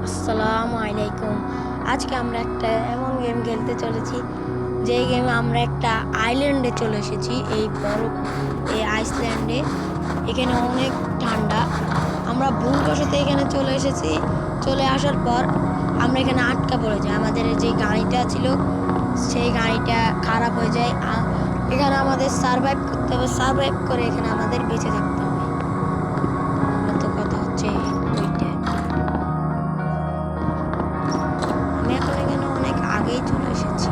আসসালামু আলাইকুম। আজকে আমরা একটা এমন গেম খেলতে চলেছি যে গেমে আমরা একটা আইল্যান্ডে চলে এসেছি। এই আইসল্যান্ডে এখানে অনেক ঠান্ডা। আমরা ভুলবশত এখানে চলে এসেছি। চলে আসার পর আমরা এখানে আটকা পড়ে যাই। আমাদের যে গাড়িটা ছিল সেই গাড়িটা খারাপ হয়ে যায়। এখানে আমাদের সারভাইভ করতে হবে। সারভাইভ করে এখানে আমাদের বেঁচে থাকতে হবে। তো কথা হচ্ছে ওইটা। আমি এখন এখানে অনেক আগেই চলে এসেছি।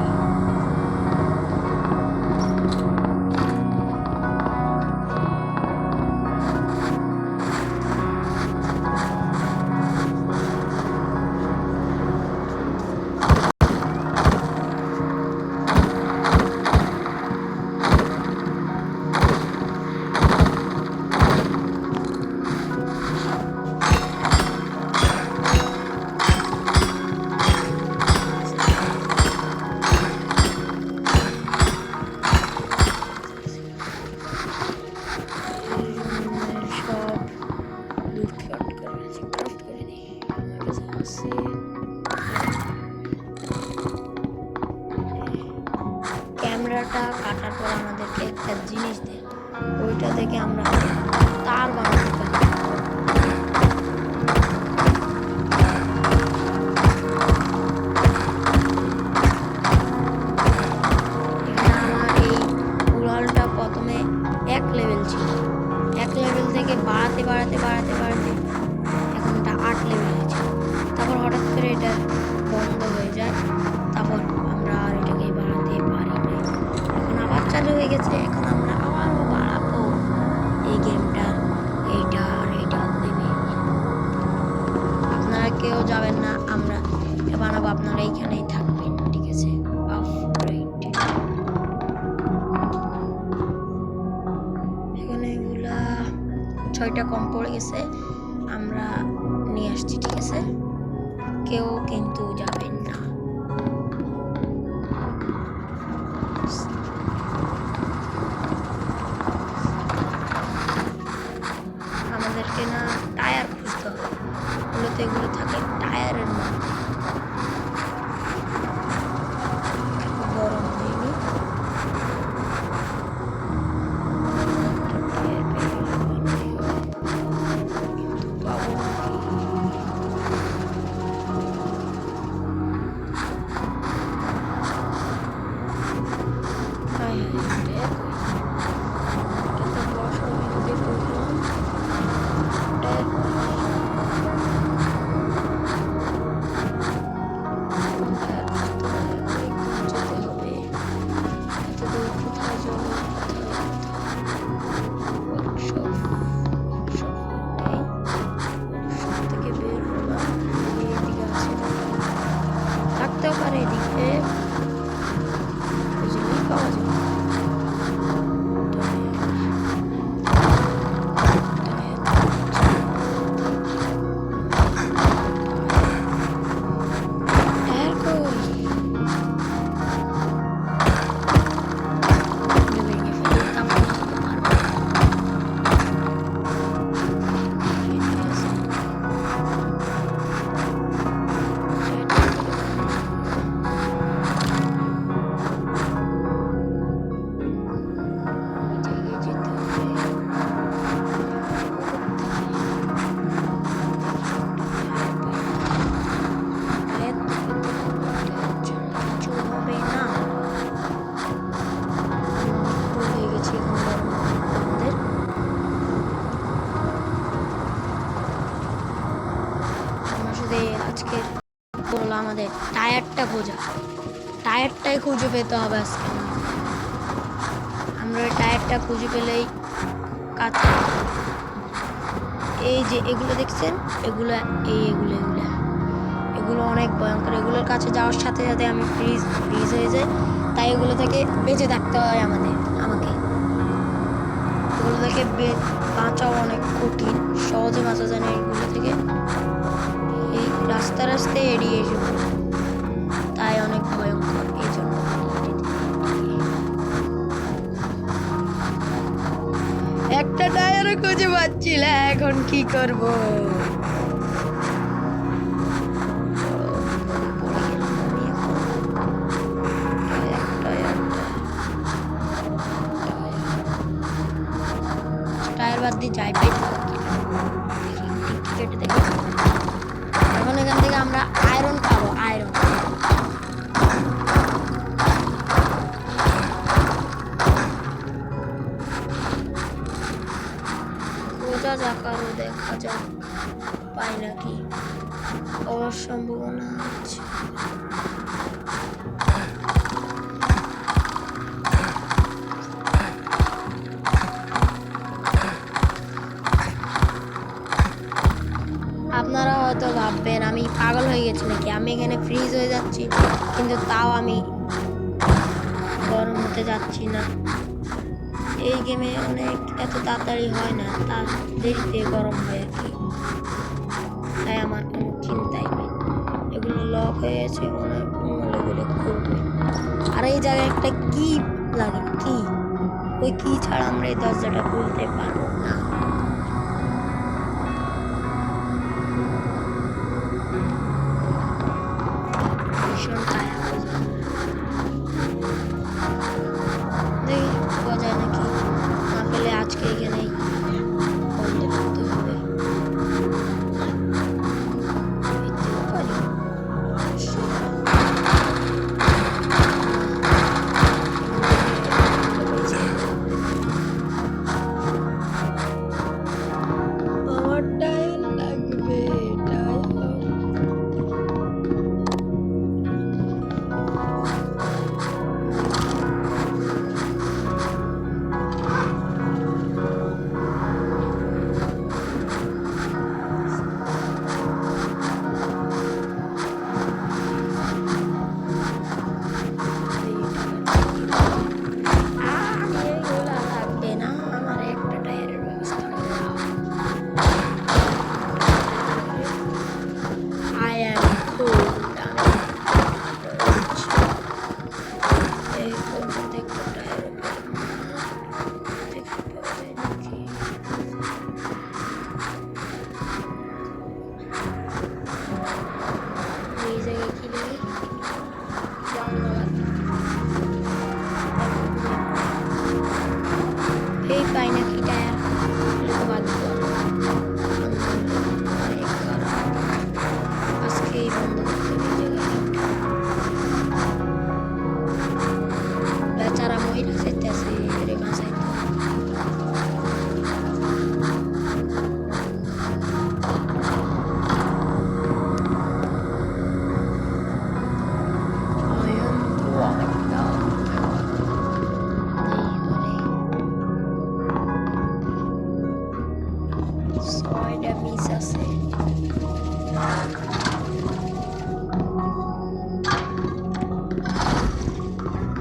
ক্যামেরাটা কাটার পর আমাদেরকে একটা জিনিস দেয়, ওইটা থেকে আমরা তার বানাতে পারি। আমার এই উড়ালটা প্রথমে 1 লেভেল ছিল। 1 লেভেল থেকে বাড়াতে বাড়াতে বাড়াতে বাড়াতে এখন এটা 8 লেভেল হয়েছে। তারপর হঠাৎ করে এটা বন্ধ হয়ে যায়। তারপর আমরা আর এটাকে বাড়াতে পারি না। এখন আবার চালু হয়ে গেছে। এখন আমরা আবারও বাড়াবো এই গেমটার এইটা আর এইটা দেবে। আপনারা কেউ যাবেন না, আমরা বানাবো, আপনারা এইখানেই থাকবেন, ঠিক আছে? এখানে এগুলা 6টা কম পড়ে গেছে, আমরা নিয়ে আসছি, ঠিক আছে? কেউ কিন্তু যাবেন না। আমাদেরকে না টায়ার খুঁজতে হবে। এগুলো থাকে টায়ারের মধ্যে। গরম হয়নি। থাকতেও পারে এদিকে, বুঝলেই পাওয়া যাবে। আজকে বললো আমাদের টায়ারটা খোঁজা, টায়ারটাই খুঁজে পেতে হবে আজকে। আমরা ওই টায়ারটা খুঁজে পেলেই কাজ। এই যে এগুলো দেখছেন, এগুলো এগুলো অনেক ভয়ঙ্কর। এগুলোর কাছে যাওয়ার সাথে সাথে আমি ফ্রিজ হয়ে যাই। তাই এগুলো থেকে বেঁচে থাকতে হয় আমাকে। এগুলো থেকে বাঁচাও অনেক কঠিন, সহজে বাঁচা যায় না এগুলো থেকে। এই রাস্তায় এড়িয়ে এসব, তাই অনেক ভয়ঙ্কর। এই জন্য একটা টায়ারও খুঁজে পাচ্ছি না, এখন কি করব? এখন এখান থেকে আমরা আয়রন পাবো, আয়রন। খোঁজা যাক আরো, দেখা যাক পাই নাকি। পাওয়ার সম্ভাবনা আছে। আপনারা হয়তো ভাববেন আমি পাগল হয়ে গেছি নাকি, আমি এখানে ফ্রিজ হয়ে যাচ্ছি কিন্তু তাও আমি গরম হতে যাচ্ছি না। এই গেমে অনেক এত তাড়াতাড়ি হয় না, তার দেরিতে গরম হয় আর কি, তাই আমার কোনো চিন্তাই নেই। এগুলো লক হয়ে গেছে, মনে হয় অন্য লেভেলে খুলবে। আর এই জায়গায় একটা কি লাগে, কি, ওই কি ছাড়া আমরা এই দরজাটা খুলতে পারবো না। ভীষণ টায়ার দেখি পাওয়া যায় নাকি, না পেলে আজকে এখানেই বন্ধ করতে হবে। দিতেও পারি। আমার টায়ার লাগবে, টায়ার। এগুলা লাগবে না, আমার একটা টায়ারের ব্যবস্থা করে দাও। I am cold. এই পর্যন্ত একটা টায়ার দেখতে পাওয়া যায় নাকি? এই জায়গায় কি নেই? এই পাই নাকি টায়ার? আজকেই বন্ধ করতে হবে এই জায়গাটা। বেচারা মহিলা চাইতেছে এর বাসায়। ছয়টা মিস আছে।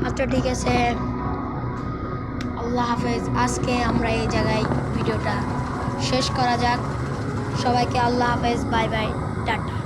আচ্ছা ঠিক আছে, আল্লাহ হাফেজ। আজকে আমরা এই জায়গায় ভিডিওটা শেষ করা যাক। সবাইকে আল্লাহ হাফেজ, বাই বাই, টাটা।